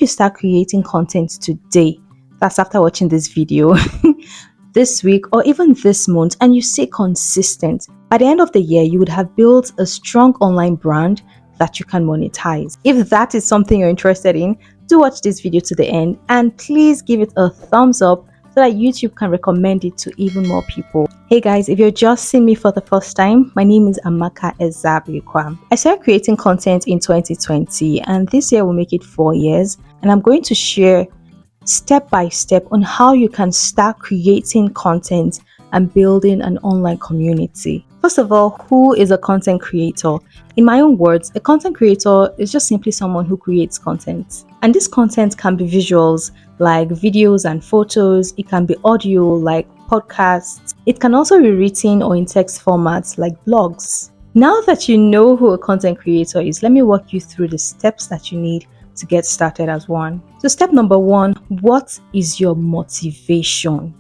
you start creating content today, that's after watching this video, this week or even this month, and you stay consistent, by the end of the year, you would have built a strong online brand that you can monetize. If that is something you're interested in, do watch this video to the end and please give it a thumbs up so that YouTube can recommend it to even more people. Hey guys, if you're just seeing me for the first time, my name is Amaka Ezabikwam. I started creating content in 2020 and this year will make it 4 years, and I'm going to share step by step on how you can start creating content and building an online community. First of all, who is a content creator? In my own words, a content creator is just simply someone who creates content. And this content can be visuals like videos and photos. It can be audio like podcasts. It can also be written or in text formats like blogs. Now that you know who a content creator is, let me walk you through the steps that you need to get started as one. So step number 1, what is your motivation?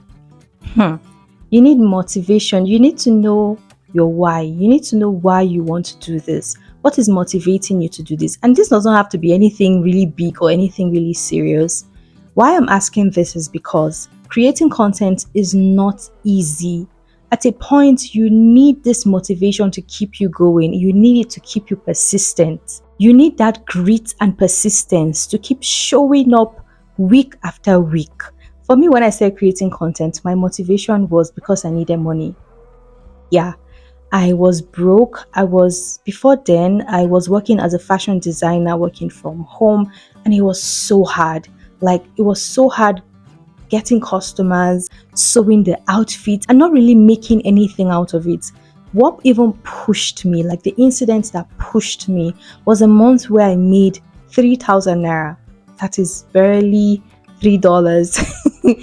You need motivation. You need to know your why. You need to know why you want to do this. What is motivating you to do this? And this doesn't have to be anything really big or anything really serious. Why I'm asking this is because creating content is not easy. At a point, you need this motivation to keep you going. You need it to keep you persistent. You need that grit and persistence to keep showing up week after week. For me, when I started creating content, my motivation was because I needed money. Yeah, I was broke. Before then, I was working as a fashion designer, working from home, and it was so hard. It was so hard getting customers, sewing the outfits, and not really making anything out of it. What even pushed me, the incident that pushed me, was a month where I made 3,000 naira. That is barely $3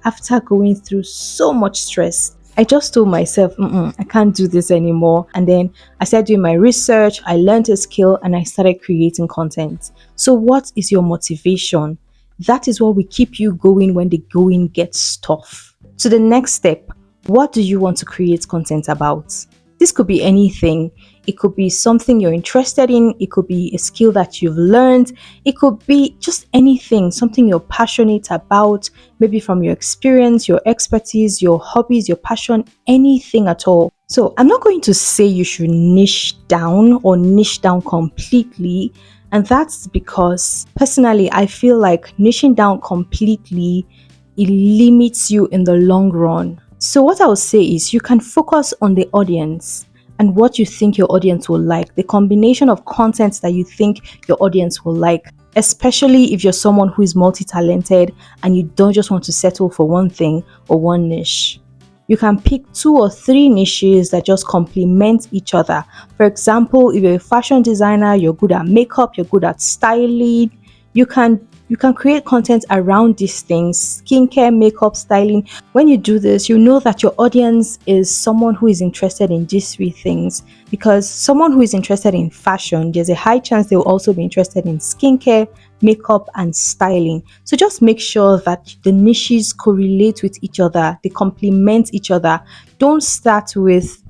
after going through so much stress. I just told myself, I can't do this anymore. And then I started doing my research, I learned a skill, and I started creating content. So what is your motivation? That is what will keep you going when the going gets tough. So the next step, what do you want to create content about? This could be anything. It could be something you're interested in. It could be a skill that you've learned. It could be just anything, something you're passionate about, maybe from your experience, your expertise, your hobbies, your passion, anything at all. So I'm not going to say you should niche down completely. And that's because personally, I feel like niching down completely, it limits you in the long run. So what I would say is you can focus on the audience and what you think your audience will like, the combination of content that you think your audience will like, especially if you're someone who is multi-talented and you don't just want to settle for one thing or one niche. You can pick 2 or 3 niches that just complement each other. For example, if you're a fashion designer, you're good at makeup, you're good at styling, you can create content around these things: skincare, makeup, styling. When you do this, you know that your audience is someone who is interested in these 3 things, because someone who is interested in fashion, there's a high chance they will also be interested in skincare, makeup, and styling. So just make sure that the niches correlate with each other, they complement each other. Don't start with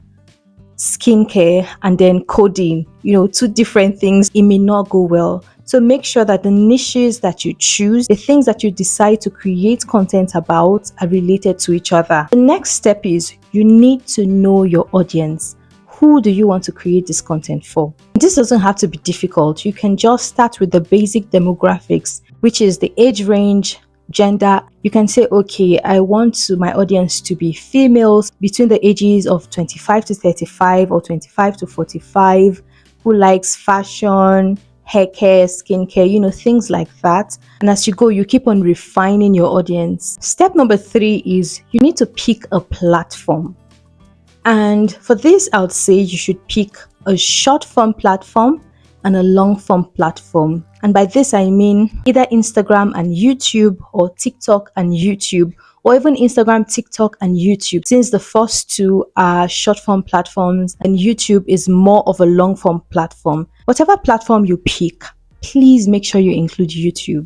skincare and then coding, 2 different things. It may not go well. So make sure that the niches that you choose, the things that you decide to create content about, are related to each other. The next step is you need to know your audience. Who do you want to create this content for? This doesn't have to be difficult. You can just start with the basic demographics, which is the age range, gender. You can say, okay, I want my audience to be females between the ages of 25 to 35 or 25 to 45, who likes fashion, hair care, skincare, things like that. And as you go, you keep on refining your audience. Step number 3 is you need to pick a platform. And for this, I would say you should pick a short form platform and a long form platform. And by this, I mean either Instagram and YouTube, or TikTok and YouTube, or even Instagram, TikTok, and YouTube. Since the first 2 are short form platforms and YouTube is more of a long form platform. Whatever platform you pick, please make sure you include YouTube.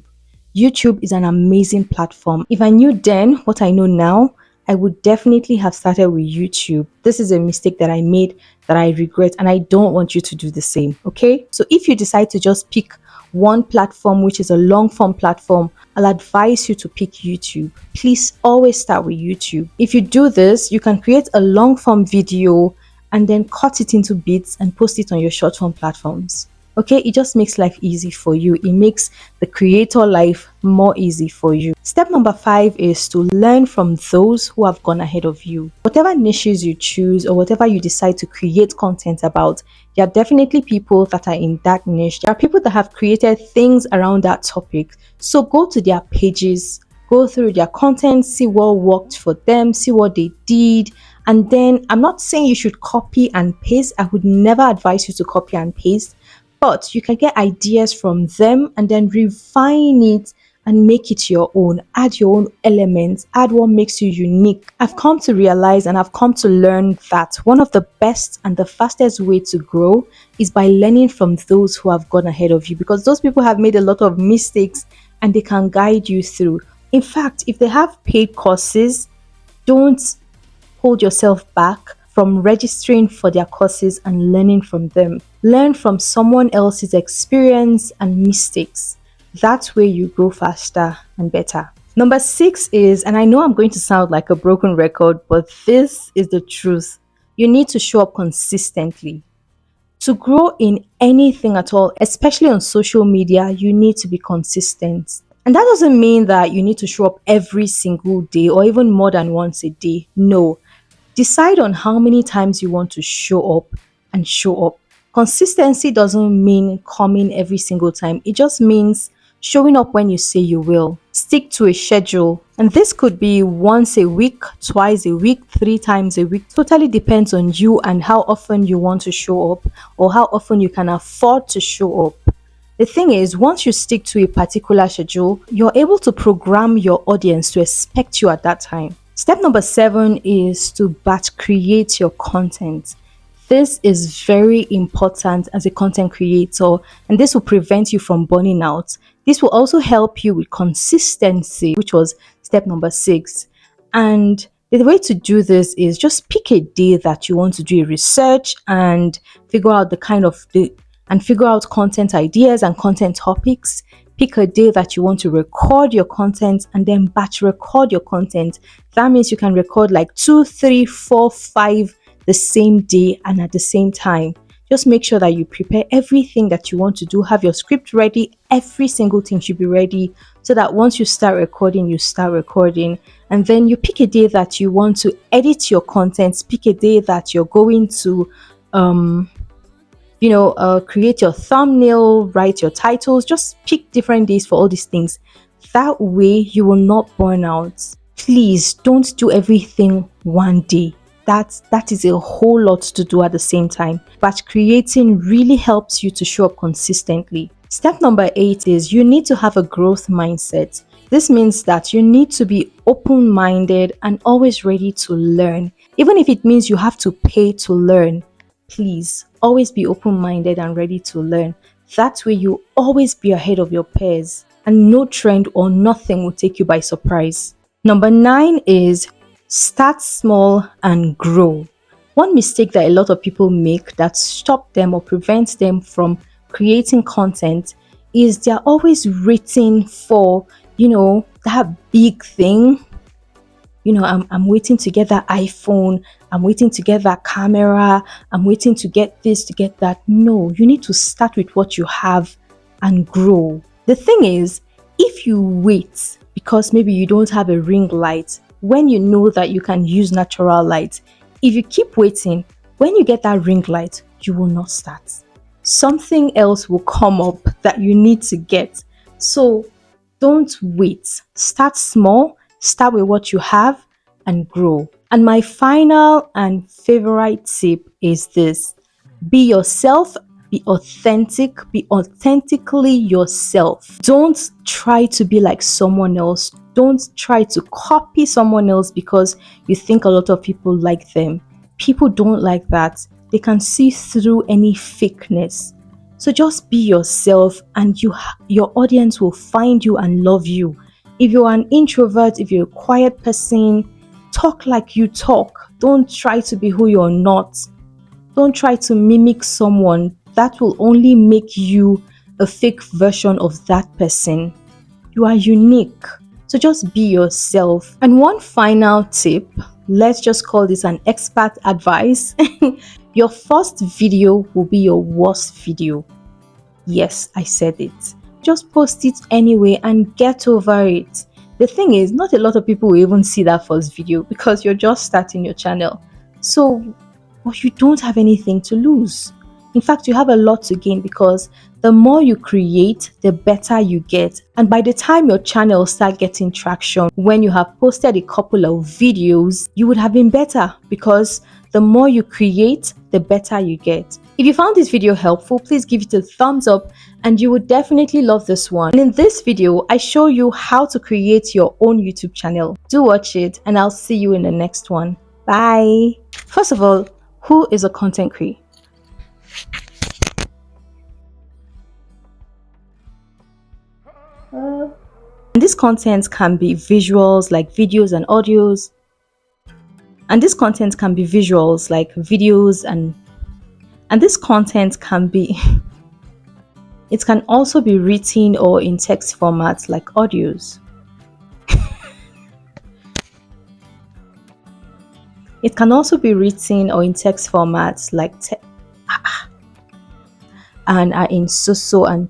YouTube is an amazing platform. If I knew then what I know now, I would definitely have started with YouTube. This is a mistake that I made that I regret, and I don't want you to do the same, okay? So if you decide to just pick one platform, which is a long form platform, I'll advise you to pick YouTube. Please always start with YouTube. If you do this, you can create a long form video and then cut it into bits and post it on your short form platforms. Okay, it just makes life easy for you. It makes the creator life more easy for you. Step number 5 is to learn from those who have gone ahead of you. Whatever niches you choose or whatever you decide to create content about, there are definitely people that are in that niche. There are people that have created things around that topic. So go to their pages, go through their content, see what worked for them, see what they did. And then I'm not saying you should copy and paste. I would never advise you to copy and paste. But you can get ideas from them and then refine it and make it your own. Add your own elements, add what makes you unique. I've come to realize and I've come to learn that one of the best and the fastest way to grow is by learning from those who have gone ahead of you, because those people have made a lot of mistakes and they can guide you through. In fact, if they have paid courses, don't hold yourself back from registering for their courses and learning from them. Learn from someone else's experience and mistakes. That way you grow faster and better. Number 6 is, and I know I'm going to sound like a broken record, but this is the truth. You need to show up consistently. To grow in anything at all, especially on social media, you need to be consistent. And that doesn't mean that you need to show up every single day or even more than once a day. No. Decide on how many times you want to show up and show up. Consistency doesn't mean coming every single time. It just means showing up when you say you will. Stick to a schedule. And this could be once a week, twice a week, 3 times a week. Totally depends on you and how often you want to show up or how often you can afford to show up. The thing is, once you stick to a particular schedule, you're able to program your audience to expect you at that time. Step number 7 is to batch create your content. This is very important as a content creator, and this will prevent you from burning out. This will also help you with consistency, which was step number 6. And the way to do this is just pick a day that you want to do a research and figure out figure out content ideas and content topics. Pick a day that you want to record your content and then batch record your content. That means you can record like 2, 3, 4, 5 the same day and at the same time. Just make sure that you prepare everything that you want to do. Have your script ready. Every single thing should be ready so that once you start recording, you start recording. And then you pick a day that you want to edit your content. Pick a day that you're going to create your thumbnail, write your titles. Just pick different days for all these things. That way you will not burn out. Please don't do everything one day. That is a whole lot to do at the same time. Batch creating really helps you to show up consistently. Step number 8 is you need to have a growth mindset. This means that you need to be open-minded and always ready to learn. Even if it means you have to pay to learn, please always be open-minded and ready to learn. That way you always be ahead of your peers and no trend or nothing will take you by surprise. Number 9 is start small and grow. One mistake that a lot of people make that stop them or prevents them from creating content is they're always waiting for, that big thing. I'm waiting to get that iPhone. I'm waiting to get that camera. I'm waiting to get this, to get that. No, you need to start with what you have and grow. The thing is, if you wait because maybe you don't have a ring light, when you know that you can use natural light, if you keep waiting, when you get that ring light, you will not start. Something else will come up that you need to get. So don't wait. Start small, start with what you have and grow. And my final and favorite tip is this: be yourself, be authentic, be authentically yourself. Don't try to be like someone else. Don't try to copy someone else because you think a lot of people like them. People don't like that. They can see through any fakeness. So just be yourself and your audience will find you and love you. If you're an introvert, if you're a quiet person, talk like you talk. Don't try to be who you're not. Don't try to mimic someone. That will only make you a fake version of that person. You are unique. So just be yourself. And one final tip, let's just call this an expert advice. Your first video will be your worst video. Yes, I said it. Just post it anyway and get over it. The thing is, not a lot of people will even see that first video because you're just starting your channel. So, well, you don't have anything to lose. In fact, you have a lot to gain because the more you create, the better you get. And by the time your channel start getting traction, when you have posted a couple of videos, you would have been better because the more you create, the better you get. If you found this video helpful, please give it a thumbs up and you would definitely love this one. And in this video, I show you how to create your own YouTube channel. Do watch it and I'll see you in the next one. Bye. First of all, who is a content creator? And this content can be visuals like videos and audios. And this content can be visuals like videos and this content can be it can also be written or in text formats like audios. It can also be written or in text formats like and in so and